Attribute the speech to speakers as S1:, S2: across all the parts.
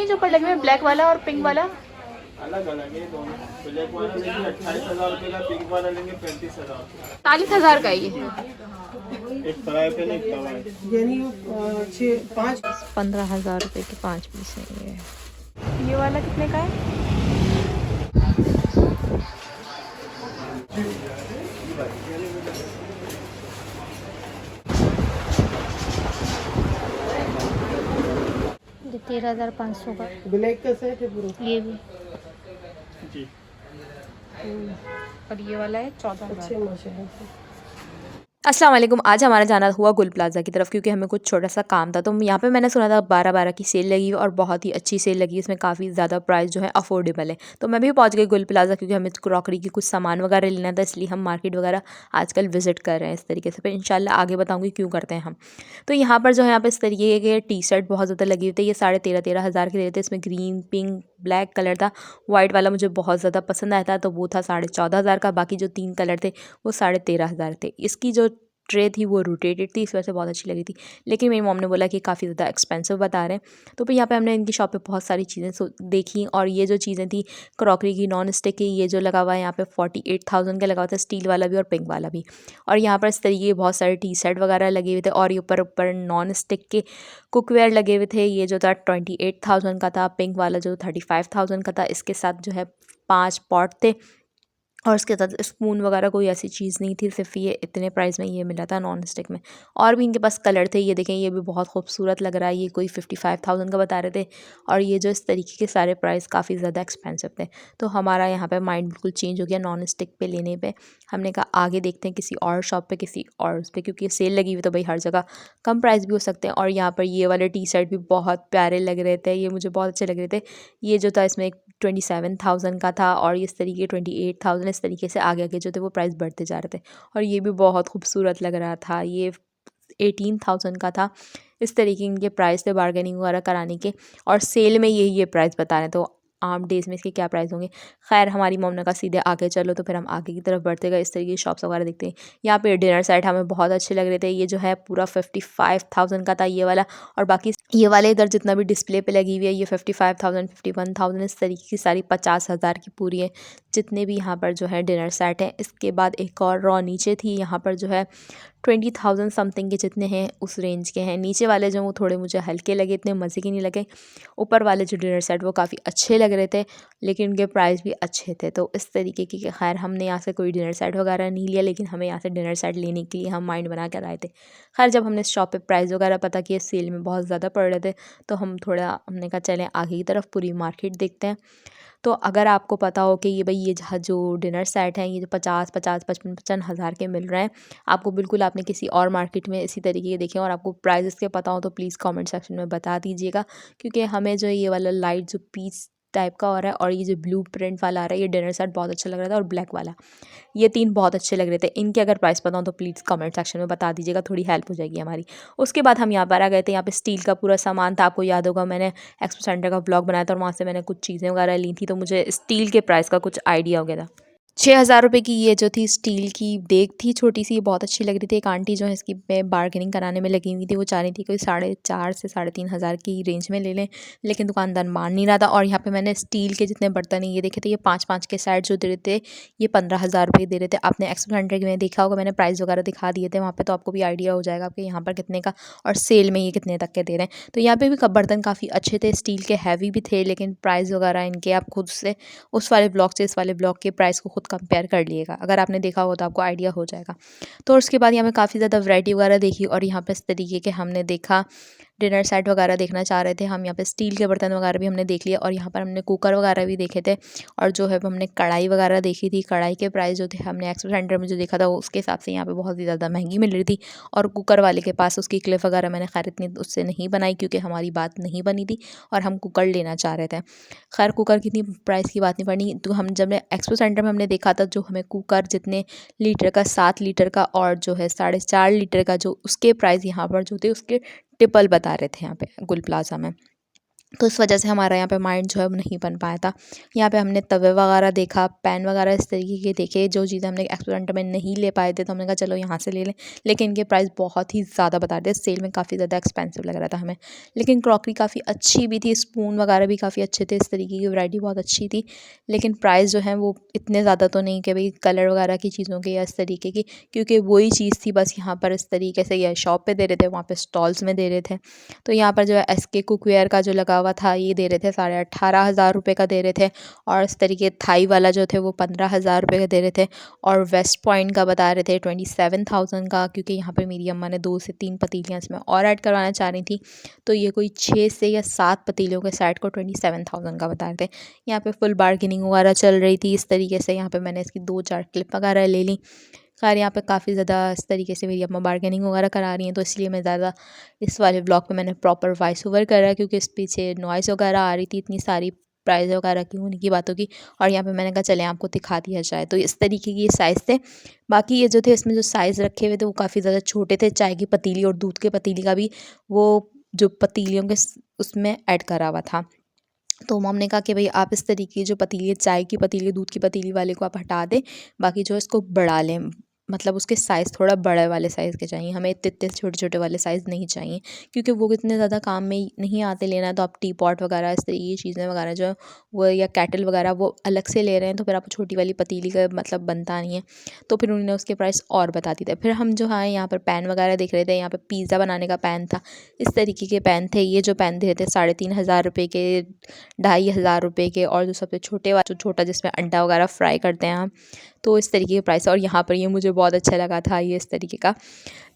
S1: ये जो ऊपर लगे हुए ब्लैक वाला और पिंक वाला?
S2: अलग अलग है दोनों। ब्लैक वाला लेंगे 28,000 रुपये का, पिंक वाला लेंगे 35,000।
S1: 40,000 का है ये।
S2: एक फ्राई पैन, एक तवा है।
S3: यानी 5
S1: 15,000 रुपये के 5 पीस है ये वाला कितने का है?
S4: ये 13,500 का।
S3: ब्लैक का सेट है पूरा।
S4: ये भी
S2: जी।
S1: और ये वाला है 14,000।
S3: अच्छे माशाल्लाह।
S1: अस्सलाम वालेकुम। आज हमारा जाना हुआ गुल प्लाज़ा की तरफ क्योंकि हमें कुछ छोटा सा काम था। तो यहाँ पे मैंने सुना था 12-12 की सेल लगी और बहुत ही अच्छी सेल लगी। इसमें काफ़ी ज़्यादा प्राइस जो है अफोर्डेबल है। तो मैं भी पहुँच गई गुल प्लाज़ा क्योंकि हमें क्रॉकरी की कुछ सामान वगैरह लेना था, इसलिए हम मार्केट वगैरह आजकल विज़िट कर रहे हैं इस तरीके से। फिर इंशाल्लाह आगे बताऊँगी क्यों करते हैं हम। तो यहाँ पर जो है यहाँ पर इस तरीके के टी शर्ट बहुत ज़्यादा लगे हुए थे। ये 13,500 हज़ार के थे। इसमें ग्रीन, पिंक, ब्लैक कलर था। वाइट वाला मुझे बहुत ज़्यादा पसंद आया था, तो वो था 14,500 का। बाकी जो 3 कलर थे वो 13,500 थे। इसकी जो ट्रे थी वो रोटेटेड थी, इस वजह से बहुत अच्छी लगी थी। लेकिन मेरी मॉम ने बोला कि काफ़ी ज़्यादा एक्सपेंसिव बता रहे हैं। तो फिर यहाँ पे हमने इनकी शॉप पे बहुत सारी चीज़ें देखी और ये जो चीज़ें थी क्रॉकरी की नॉन स्टिक की, ये जो लगा हुआ है यहाँ पे 48,000 का लगा हुआ था, स्टील वाला भी और पिंक वाला भी। और यहाँ पर इस तरीके के बहुत सारे टी शर्ट वगैरह लगे हुए थे और ये ऊपर ऊपर नॉन स्टिक के कुकवेयर लगे हुए थे। ये जो था 28,000 का था, पिंक वाला जो 35,000 का था। इसके साथ जो है 5 पॉट थे और उसके साथ स्पून वगैरह कोई ऐसी चीज़ नहीं थी, सिर्फ ये इतने प्राइस में ये मिला था नॉन स्टिक में। और भी इनके पास कलर थे, ये देखें ये भी बहुत खूबसूरत लग रहा है। ये कोई 55,000 का बता रहे थे और ये जो इस तरीके के सारे प्राइस काफ़ी ज़्यादा एक्सपेंसिव थे। तो हमारा यहाँ पे माइंड बिल्कुल चेंज हो गया नॉन स्टिक पे लेने पे। हमने कहा आगे देखते हैं किसी और शॉप पे, किसी और उस पर, क्योंकि सेल लगी हुई तो भाई हर जगह कम प्राइस भी हो सकते हैं। और यहाँ पर ये वाले टी शर्ट भी बहुत प्यारे लग रहे थे, ये मुझे बहुत अच्छे लग रहे थे। ये जो था इसमें 27,000 का था और इस तरीके 28,000, इस तरीके से आगे आगे जो थे वो प्राइस बढ़ते जा रहे थे। और ये भी बहुत खूबसूरत लग रहा था। ये 18,000 का था। इस तरीके इनके प्राइस थे बार्गेनिंग वगैरह कराने के, और सेल में ये प्राइस बता रहे हैं। तो आम डेज़ में इसके क्या प्राइस होंगे। खैर हमारी मम्मी ने कहा सीधे आगे चलो, तो फिर हम आगे की तरफ बढ़ते गए। इस तरीके की शॉप्स वगैरह देखते हैं। यहाँ पे डिनर सेट हमें बहुत अच्छे लग रहे थे। ये जो है पूरा 55,000 का था ये वाला, और बाकी ये वाले इधर जितना भी डिस्प्ले पे लगी हुई है ये 55,000, 51,000, इस तरीके की सारी 50,000 की पूरी है जितने भी यहाँ पर जो है डिनर सेट हैं। इसके बाद एक और रॉ नीचे थी, यहाँ पर जो है 20,000 समथिंग के जितने हैं उस रेंज के हैं। नीचे वाले जो वो थोड़े मुझे हल्के लगे, इतने मज़े के नहीं लगे। ऊपर वाले जो डिनर सेट वो काफ़ी अच्छे लग रहे थे, लेकिन उनके प्राइस भी अच्छे थे। तो इस तरीके की खैर हमने यहाँ से कोई डिनर सेट वगैरह नहीं लिया, लेकिन हमें यहाँ से डिनर सेट लेने के लिए हम माइंड बना कर आए थे। खैर जब हमने शॉप पे प्राइस वगैरह पता किया, सेल में बहुत ज़्यादा पड़ रहे थे, तो हम थोड़ा हमने कहा चलें आगे की तरफ पूरी मार्केट देखते हैं। तो अगर आपको पता हो कि ये भाई ये जहाँ जो डिनर सेट हैं ये जो 50-50, 55-55 हज़ार के मिल रहे हैं आपको, बिल्कुल आपने किसी और मार्केट में इसी तरीके के देखे और आपको प्राइस के पता हो तो प्लीज़ कमेंट सेक्शन में बता दीजिएगा। क्योंकि हमें जो ये वाला लाइट जो पीच टाइप का हो रहा है और ये जो ब्लू प्रिंट वाला आ रहा है, ये डिनर सेट बहुत अच्छा लग रहा था, और ब्लैक वाला, ये 3 बहुत अच्छे लग रहे थे। इनके अगर प्राइस पता हो तो प्लीज़ कमेंट सेक्शन में बता दीजिएगा, थोड़ी हेल्प हो जाएगी हमारी। उसके बाद हम यहाँ पर आ गए थे। यहाँ पे स्टील का पूरा सामान था। आपको याद होगा मैंने एक्सपो सेंटर का व्लॉग बनाया था और वहाँ से मैंने कुछ चीज़ें वगैरह ली थी, तो मुझे स्टील के प्राइस का कुछ आइडिया हो गया था। 6,000 रुपये की ये जो थी स्टील की देग थी छोटी सी, ये बहुत अच्छी लग रही थी। एक आंटी जो है इसकी पे बार्गेनिंग कराने में लगी हुई थी, वो चाह रही थी कोई 4,500 से 3,500 की रेंज में ले लें, लेकिन दुकानदार मान नहीं रहा था। और यहाँ पे मैंने स्टील के जितने बर्तन हैं ये देखे थे, ये 5-5 के सेट जो दे रहे थे ये 15,000 रुपये दे रहे थे। आपने एक्सपो सेंटर में देखा होगा, मैंने प्राइस वगैरह दिखा दिए थे वहाँ पर, तो आपको भी आइडिया हो जाएगा कि यहाँ पर कितने का और सेल में ये कितने तक के दे रहे हैं। तो यहाँ पर भी बर्तन काफ़ी अच्छे थे, स्टील के हैवी भी थे, लेकिन प्राइस वगैरह इनके आप खुद से उस वाले ब्लॉग से इस वाले ब्लॉग के प्राइस को खुद कंपेयर कर लिए, अगर आपने देखा हो तो आपको आइडिया हो जाएगा। तो उसके बाद यहाँ पे काफ़ी ज़्यादा वैरायटी वगैरह देखी और यहाँ पे इस तरीके के हमने देखा डिनर सेट वगैरह देखना चाह रहे थे हम। यहाँ पे स्टील के बर्तन वगैरह भी हमने देख लिया और यहाँ पर हमने कुकर वगैरह भी देखे थे, और जो है हमने कढ़ाई वगैरह देखी थी। कढ़ाई के प्राइस जो थे हमने एक्सपो सेंटर में जो देखा था उसके हिसाब से यहाँ पे बहुत ही ज़्यादा महंगी मिल रही थी। और कुकर वाले के पास उसकी क्लिप वगैरह मैंने खैर इतनी उससे नहीं बनाई क्योंकि हमारी बात नहीं बनी थी और हम कुकर लेना चाह रहे थे। खैर कुकर की इतनी प्राइस की बात नहीं पड़ी, तो हम जब एक्सपो सेंटर में हमने देखा था जो हमें कुकर जितने लीटर का, 7 लीटर का और जो है 4.5 लीटर का, जो उसके प्राइस यहाँ पर जो थे उसके ट्रिपल बता रहे थे यहाँ पे गुल प्लाजा में। तो इस वजह से हमारा यहाँ पे माइंड जो है वो नहीं बन पाया था। यहाँ पे हमने तवे वगैरह देखा, पैन वगैरह इस तरीके के देखे, जो चीज़ें हमने एक्सपेरिमेंट में नहीं ले पाए थे तो हमने कहा चलो यहाँ से ले लें, लेकिन इनके प्राइस बहुत ही ज़्यादा बता रहे थे, सेल में काफ़ी ज़्यादा एक्सपेंसिव लग रहा था हमें। लेकिन क्रॉकरी काफ़ी अच्छी भी थी, स्पून वगैरह भी काफ़ी अच्छे थे, इस तरीके की वैरायटी बहुत अच्छी थी। लेकिन प्राइस जो है वो इतने ज़्यादा तो नहीं कि भाई कलर वगैरह की चीज़ों के या इस तरीके की, क्योंकि वही चीज़ थी बस यहाँ पर इस तरीके से या शॉप पे दे रहे थे, वहाँ पे स्टॉल्स में दे रहे थे। तो यहाँ पर जो है SK कुकवेयर का जो लगा हुआ था ये दे रहे थे 18,500 का दे रहे थे, और इस तरीके थाई वाला जो थे वो 15,000 का दे रहे थे, और वेस्ट पॉइंट का बता रहे थे 27,000 का, क्योंकि यहाँ पर मेरी अम्मा ने 2 से 3 पतीलियाँ इसमें और ऐड करवाना चाह रही थी, तो ये कोई 6 से या 7 पतीलियों के सेट को 27,000 का बता रहे थे। यहाँ पे फुल बार्गेनिंग वगैरह चल रही थी इस तरीके से। यहाँ पे मैंने इसकी 2-4 क्लिप वगैरह ले ली। खैर यहाँ पे काफ़ी ज़्यादा इस तरीके से मेरी अम्मा बार्गेनिंग वगैरह करा रही हैं, तो इसलिए मैं ज़्यादा इस वाले व्लॉग पे मैंने प्रॉपर वॉइस ओवर करा, क्योंकि इस पीछे नॉइज़ वगैरह आ रही थी इतनी सारी प्राइस वगैरह की होने की बातों की। और यहाँ पे मैंने कहा चलें आपको दिखा दिया जाए, तो इस तरीके की ये साइज़ थे। बाकी ये जो थे इसमें जो साइज़ रखे हुए थे वो काफ़ी ज़्यादा छोटे थे। चाय की पतीली और दूध के पतीली का भी वो जो पतीलियों के उसमें ऐड करा हुआ था। तो मॉम ने कहा कि भाई आप इस तरीके की जो पतीली है, चाय की पतीली, दूध की पतीली वाले को आप हटा दें, बाकी जो है इसको बढ़ा लें, मतलब उसके साइज़ थोड़ा बड़े वाले साइज़ के चाहिए हमें, इतने छोटे छोटे वाले साइज़ नहीं चाहिए, क्योंकि वो इतने ज़्यादा काम में नहीं आते लेना। तो आप टी पॉट वगैरह इस तरीके की चीज़ें वगैरह जो है वो, या कैटल वगैरह वो अलग से ले रहे हैं, तो फिर आपको छोटी वाली पतीली का मतलब बनता नहीं है। तो फिर उन्होंने उसके प्राइस और बता दी थे। फिर हम जो है यहाँ पर पैन वगैरह देख रहे थे। यहाँ पर पिज़्ज़ा बनाने का पैन था, इस तरीके के पैन थे। ये जो पैन दे रहे थे 3,500 के, 2,500 के, और जो सबसे छोटे वाला जो छोटा जिसमें अंडा वगैरह फ्राई करते हैं हम, तो इस तरीके के प्राइस। और यहाँ पर ये मुझे बहुत अच्छा लगा था, ये इस तरीके का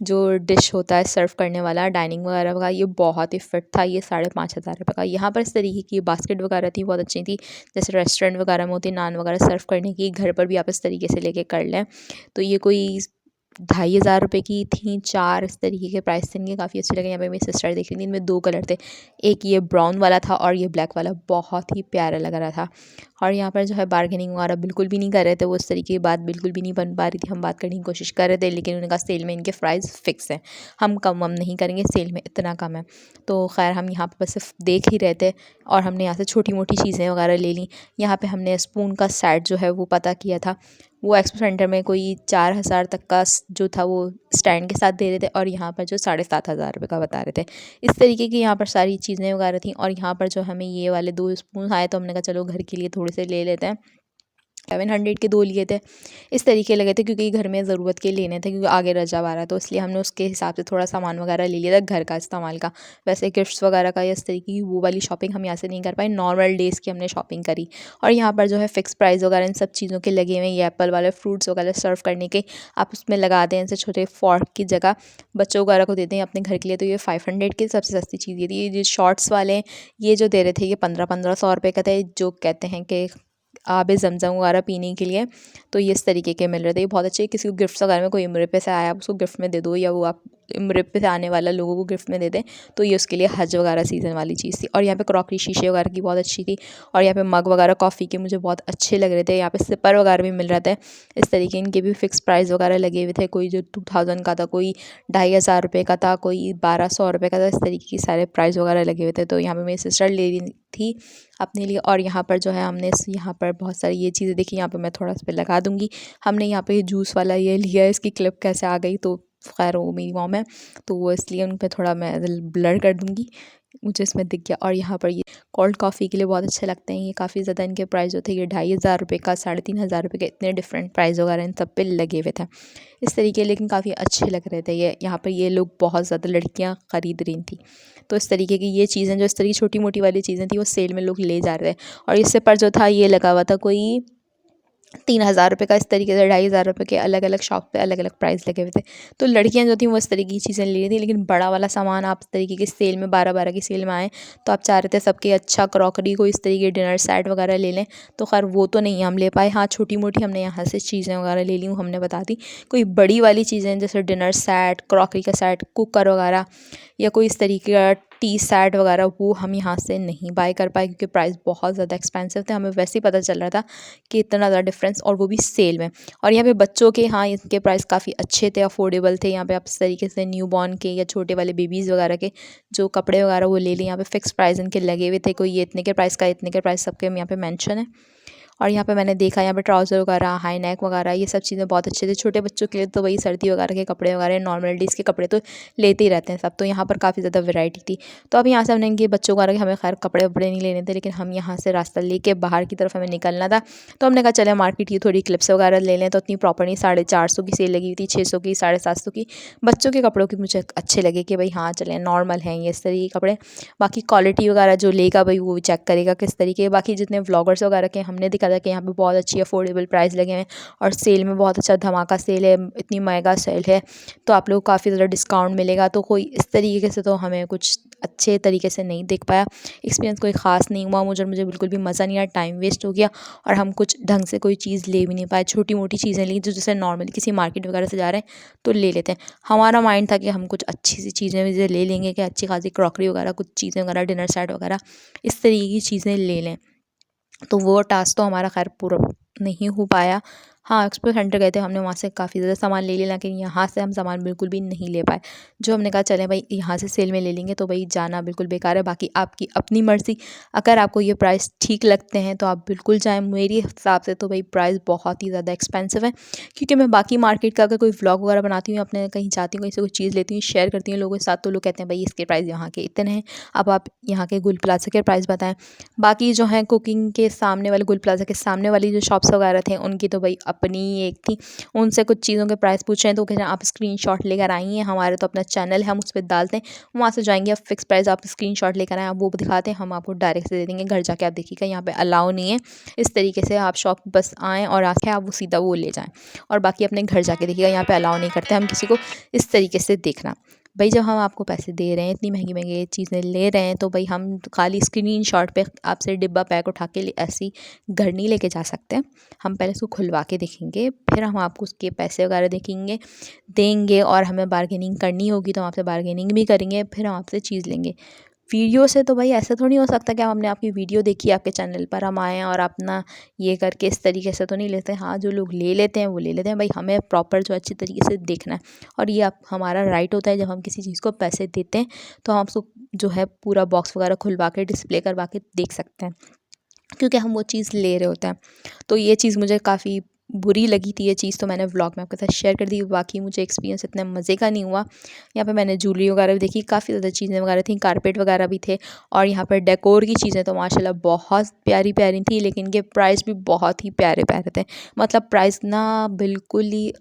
S1: जो डिश होता है सर्व करने वाला डाइनिंग वगैरह का, ये बहुत ही फिट था। ये 5,500 का। यहाँ पर इस तरीके की बास्केट वगैरह थी, बहुत अच्छी थी, जैसे रेस्टोरेंट वगैरह में होती नान वगैरह सर्व करने की, घर पर भी आप इस तरीके से लेके कर लें। तो ये कोई 2,500 की थी 4, इस तरीके के प्राइस थे इनके, काफ़ी अच्छे लगे। यहाँ पे मेरी सिस्टर देख रही थी, इनमें 2 कलर थे, एक ये ब्राउन वाला था और ये ब्लैक वाला, बहुत ही प्यारा लग रहा था। और यहाँ पर जो है बार्गेनिंग वगैरह बिल्कुल भी नहीं कर रहे थे, वो इस तरीके की बात बिल्कुल भी नहीं बन पा रही थी। हम बात करने की कोशिश कर रहे थे, लेकिन उन्होंने कहा सेल में इनके प्राइस फ़िक्स हैं, हम कम वम नहीं करेंगे, सेल में इतना कम है। तो खैर हम यहाँ पर बस सिर्फ देख ही रहे थे, और हमने यहाँ से छोटी मोटी चीज़ें वगैरह ले ली। यहाँ पे हमने स्पून का सेट जो है वो पता किया था, वो एक्सपो सेंटर में कोई 4,000 तक का जो था वो स्टैंड के साथ दे रहे थे, और यहाँ पर जो 7,500 का बता रहे थे। इस तरीके की यहाँ पर सारी चीज़ें वगैरह थी। और यहाँ पर जो हमें ये वाले 2 स्पून आए, तो हमने कहा चलो घर के लिए थोड़े से ले लेते हैं। 700 के 2 लिए थे, इस तरीके लगे थे, क्योंकि घर में ज़रूरत के लेने थे, क्योंकि आगे रजा आ रहा है, तो इसलिए हमने उसके हिसाब से थोड़ा सामान वगैरह ले लिया था घर का इस्तेमाल का। वैसे गिफ्ट्स वगैरह का या इस तरीके की वो वाली शॉपिंग हम यहाँ से नहीं कर पाए, नॉर्मल डेज़ की हमने शॉपिंग करी। और यहाँ पर जो है फिक्स प्राइस वगैरह इन सब चीज़ों के लगे हुए हैं। ये एप्पल वाले फ्रूट्स वगैरह सर्व करने के, आप उसमें लगा दें ऐसे छोटे फॉर्क की जगह, बच्चों वगैरह को देते हैं अपने घर के लिए। तो ये 500 की सबसे सस्ती चीज़ ये थी। ये जो शॉर्ट्स वाले हैं, ये जो दे रहे थे ये 1500 रुपये का था, जो कहते हैं कि आब ज़मज़म वगैरह पीने के लिए। तो ये इस तरीके के मिल रहे थे, ये बहुत अच्छे। किसी को गिफ्ट्स वगैरह में, कोई उम्र पे से आया आप उसको गिफ्ट में दे दो, या वो आप उम्र पे से आने वाला लोगों को गिफ्ट में दे दें, तो ये उसके लिए हज वगैरह सीज़न वाली चीज़ थी। और यहाँ पे क्रॉकरी शीशे वगैरह की बहुत अच्छी थी। और यहाँ पे मग वगैरह कॉफ़ी के मुझे बहुत अच्छे लग रहे थे। यहाँ पे सिपर वगैरह भी मिल रहे थे इस तरीके, इनके भी फिक्स प्राइस वगैरह लगे हुए थे। कोई जो 2,000 का था, कोई 2,500 का था, कोई 1,200 रुपये का था, इस तरीके की सारे प्राइस वगैरह लगे हुए थे। तो यहाँ पर मेरी सिस्टर ले रही थी अपने लिए। और यहाँ पर जो है हमने यहाँ पर बहुत सारी ये चीज़ें देखी, यहाँ पे मैं थोड़ा इस पर लगा दूँगी। हमने यहाँ पे जूस वाला ये लिया है, इसकी क्लिप कैसे आ गई, तो खैर वो मेरी मॉम है, तो वो इसलिए उन पे थोड़ा मैं ब्लर कर दूँगी, मुझे इसमें दिख गया। और यहाँ पर ये कोल्ड कॉफ़ी के लिए बहुत अच्छे लगते हैं, ये काफ़ी ज़्यादा इनके प्राइस जो थे ये 2,500 का, 3,500 के, इतने डिफरेंट प्राइस वगैरह इन सब पे लगे हुए थे इस तरीके, लेकिन काफ़ी अच्छे लग रहे थे ये। यहाँ पर ये लोग बहुत ज़्यादा लड़कियाँ ख़रीद रही थी, तो इस तरीके की ये चीज़ें जो इस तरीके की छोटी मोटी वाली चीज़ें थी वो सेल में लोग ले जा रहे थे। और इससे पर जो था ये लगा हुआ था कोई 3,000 का, इस तरीके से 2,500 के अलग अलग शॉप पे अलग अलग प्राइस लगे हुए थे। तो लड़कियां जो थी वो इस तरीके की चीज़ें ले रही थी, लेकिन बड़ा वाला सामान आप इस तरीके की सेल में 12-12 की सेल में आए, तो आप चाह रहे थे सबके अच्छा क्रॉकरी को इस तरीके डिनर सेट वगैरह ले लें, तो खैर वो तो नहीं हम ले पाए। हाँ, छोटी मोटी हमने यहाँ से चीज़ें वगैरह ले ली, हमने बता दी। कोई बड़ी वाली चीज़ें जैसे डिनर सेट, क्रॉकरी का सेट, कुकर वगैरह, या कोई इस तरीके का टी शर्ट वगैरह वो हम यहाँ से नहीं बाय कर पाए क्योंकि प्राइस बहुत ज़्यादा एक्सपेंसिव थे। हमें वैसे ही पता चल रहा था कि इतना ज़्यादा डिफरेंस, और वो भी सेल में। और यहाँ पे बच्चों के, हाँ, इनके प्राइस काफ़ी अच्छे थे, अफोर्डेबल थे। यहाँ पे आप इस तरीके से न्यू बॉर्न के या छोटे वाले बेबीज़ वगैरह के जो कपड़े वगैरह वो ले लिए। यहाँ पे फिक्स प्राइस इनके लगे हुए थे, कोई ये इतने के प्राइस का, इतने के प्राइस, सबके यहाँ पे मेंशन है। और यहाँ पे मैंने देखा यहाँ पे ट्राउज़र वगैरह, हाई नेक वगैरह, ये सब चीज़ें बहुत अच्छे थे। छोटे बच्चों के लिए तो वही सर्दी वगैरह के कपड़े वगैरह, नॉर्मल डेज़ के कपड़े तो लेते ही रहते हैं सब। तो यहाँ पर काफ़ी ज़्यादा वैरायटी थी। तो अब यहाँ से हमने इनके बच्चों वगैरह के, हमें खैर कपड़े वपड़े नहीं लेने थे, लेकिन हम यहाँ से रास्ता लेके बाहर की तरफ हमें निकलना था। तो हमने कहा चले मार्केट की थोड़ी क्लिप्स वगैरह ले लें। तो इतनी प्रॉपर नहीं, 450 की सेल लगी हुई थी, 600 की, 750 की। बच्चों के कपड़ों की मुझे अच्छे लगे कि भाई हाँ चलें, नॉर्मल हैं ये इस तरीके के कपड़े। बाकी क्वालिटी वगैरह जो लेगा भाई वो चेक करेगा किस तरीके। बाकी जितने व्लॉगर्स वगैरह के हमने देखा था कि यहाँ पे बहुत अच्छी अफोर्डेबल प्राइस लगे हैं और सेल में बहुत अच्छा धमाका सेल है, इतनी मेगा सेल है, तो आप लोग को काफ़ी ज़्यादा डिस्काउंट मिलेगा। तो कोई इस तरीके से तो हमें कुछ अच्छे तरीके से नहीं देख पाया, एक्सपीरियंस कोई ख़ास नहीं हुआ मुझे बिल्कुल भी मज़ा नहीं आया, टाइम वेस्ट हो गया और हम कुछ ढंग से कोई चीज़ ले भी नहीं पाए। छोटी मोटी चीज़ें ली जो जैसे नॉर्मली किसी मार्केट वगैरह से जा रहे हैं तो ले लेते हैं। हमारा माइंड था कि हम कुछ अच्छी सी चीज़ें ले लेंगे, कि अच्छी खासी क्रॉकरी वगैरह, कुछ चीज़ें वगैरह, डिनर सेट वगैरह, इस तरीके की चीज़ें ले लें। तो वो टास्क तो हमारा खैर पूरा नहीं हो पाया। हाँ, एक्सप्रेस सेंटर गए थे, हमने वहाँ से काफ़ी ज़्यादा सामान ले लिया, लेकिन यहाँ से हम सामान बिल्कुल भी नहीं ले पाए। जो हमने कहा चलें भाई यहाँ से सेल में ले लेंगे, तो भाई जाना बिल्कुल बेकार है। बाकी आपकी अपनी मर्ज़ी, अगर आपको ये प्राइस ठीक लगते हैं तो आप बिल्कुल जाएँ। मेरे हिसाब से तो भाई प्राइस बहुत ही ज़्यादा एक्सपेंसिव है, क्योंकि मैं बाकी मार्केट का अगर कोई व्लॉग वगैरह बनाती हूँ, अपने कहीं जाती हूँ, कहीं से कोई चीज़ लेती हूँ, शेयर करती हूँ लोगों के साथ, तो लोग कहते हैं भाई इसके प्राइस यहाँ के इतने हैं, अब आप यहाँ के गुल प्लाज़ा के प्राइस बताएँ। बाकी जो हैं कुकिंग के सामने वाले, गुल प्लाज़ा के सामने वाली जो शॉप्स वगैरह थे, उनकी तो भाई अपनी एक थी। उनसे कुछ चीज़ों के प्राइस पूछ रहे हैं तो कह रहे हैं आप स्क्रीनशॉट लेकर आइए, हमारे तो अपना चैनल है, हम उस पे डालते हैं, वहाँ से जाएंगे, आप फिक्स प्राइस आप स्क्रीनशॉट लेकर आएँ, आप वो दिखाते हैं, हम आपको डायरेक्ट से दे देंगे। घर जाके आप देखिएगा, यहाँ पे अलाउ नहीं है इस तरीके से आप शॉप बस आएँ और आके आप वो सीधा वो ले जाएँ, और बाकी अपने घर जाके देखिएगा, यहाँ पे अलाउ नहीं करते हम किसी को इस तरीके से देखना। भाई जब हम आपको पैसे दे रहे हैं, इतनी महंगी महंगी चीज़ें ले रहे हैं, तो भाई हम खाली स्क्रीनशॉट पे आपसे डिब्बा पैक उठा के ऐसी घर नहीं लेके जा सकते। हम पहले उसको खुलवा के देखेंगे, फिर हम आपको उसके पैसे वगैरह देंगे, और हमें बार्गेनिंग करनी होगी तो हम आपसे बार्गेनिंग भी करेंगे, फिर हम आपसे चीज़ लेंगे। वीडियो से तो भाई ऐसा थोड़ी हो सकता कि हमने आपकी वीडियो देखी, आपके चैनल पर हम आए हैं और अपना ये करके इस तरीके से तो नहीं लेते। हाँ, जो लोग ले लेते हैं वो ले लेते हैं, भाई हमें प्रॉपर जो अच्छी तरीके से देखना है, और ये आप हमारा राइट होता है। जब हम किसी चीज़ को पैसे देते हैं तो हम उसको जो है पूरा बॉक्स वगैरह खुलवा के, डिस्प्ले करवा के देख सकते हैं, क्योंकि हम वो चीज़ ले रहे होते हैं। तो ये चीज़ मुझे काफ़ी बुरी लगी थी, ये चीज़ तो मैंने व्लॉग में आपके साथ शेयर कर दी। बाकी मुझे एक्सपीरियंस इतने मज़े का नहीं हुआ। यहाँ पे मैंने ज्वेलरी वगैरह भी देखी, काफ़ी ज़्यादा चीज़ें वगैरह थी, कारपेट वगैरह भी थे, और यहाँ पर डेकोर की चीज़ें तो माशाल्लाह बहुत प्यारी प्यारी थी, लेकिन इनके प्राइस भी बहुत ही प्यारे प्यारे थे। मतलब प्राइस ना बिल्कुल ही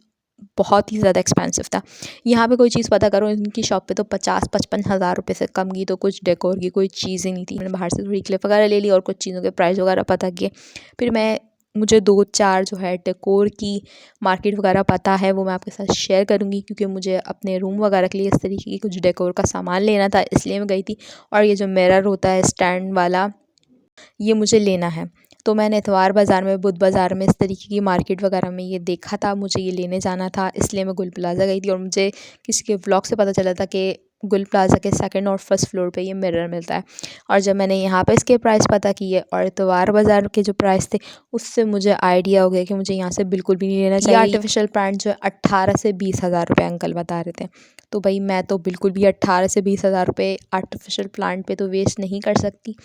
S1: बहुत ही ज़्यादा एक्सपेंसिव था। यहाँ पे कोई चीज़ पता करो इनकी शॉप पे तो 50-55 हज़ार रुपये से कम की तो कुछ डेकोर की कोई चीज़ ही नहीं थी। मैंने बाहर से थोड़ी क्लिप वगैरह ले ली और कुछ चीज़ों के प्राइस वगैरह पता किए। फिर मुझे 2-4 जो है डेकोर की मार्केट वगैरह पता है, वो मैं आपके साथ शेयर करूँगी, क्योंकि मुझे अपने रूम वगैरह के लिए इस तरीके की कुछ डेकोर का सामान लेना था, इसलिए मैं गई थी। और ये जो मिरर होता है स्टैंड वाला, ये मुझे लेना है। तो मैंने इतवार बाज़ार में, बुध बाज़ार में, इस तरीके की मार्केट वगैरह में ये देखा था, मुझे ये लेने जाना था, इसलिए मैं गुल प्लाज़ा गई थी। और मुझे किसी के व्लॉग से पता चला था कि गुल प्लाज़ा के सेकंड और फर्स्ट फ्लोर पे ये मिरर मिलता है। और जब मैंने यहाँ पे इसके प्राइस पता किए और इतवार बाज़ार के जो प्राइस थे, उससे मुझे आइडिया हो गया कि मुझे यहाँ से बिल्कुल भी नहीं लेना चाहिए। आर्टिफिशियल प्लांट जो है 18 से 20 हज़ार रुपये अंकल बता रहे थे। तो भाई मैं तो बिल्कुल भी 18 से 20 हज़ार रुपये आर्टिफिशियल प्लांट पे तो वेस्ट नहीं कर सकती।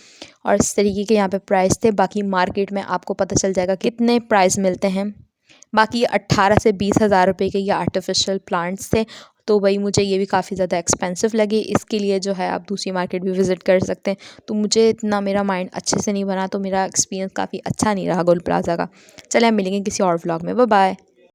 S1: और इस तरीके के यहाँ पे प्राइस थे। बाकी मार्केट में आपको पता चल जाएगा कितने प्राइस मिलते हैं। बाकी 18 से 20 हज़ार रुपये के ये आर्टिफिशियल प्लांट्स थे। तो भाई मुझे ये भी काफ़ी ज़्यादा एक्सपेंसिव लगे। इसके लिए जो है आप दूसरी मार्केट भी विज़िट कर सकते हैं। तो मुझे इतना, मेरा माइंड अच्छे से नहीं बना, तो मेरा एक्सपीरियंस काफ़ी अच्छा नहीं रहा गुल प्लाज़ा का। चलें, हम मिलेंगे किसी और व्लॉग में। Bye bye.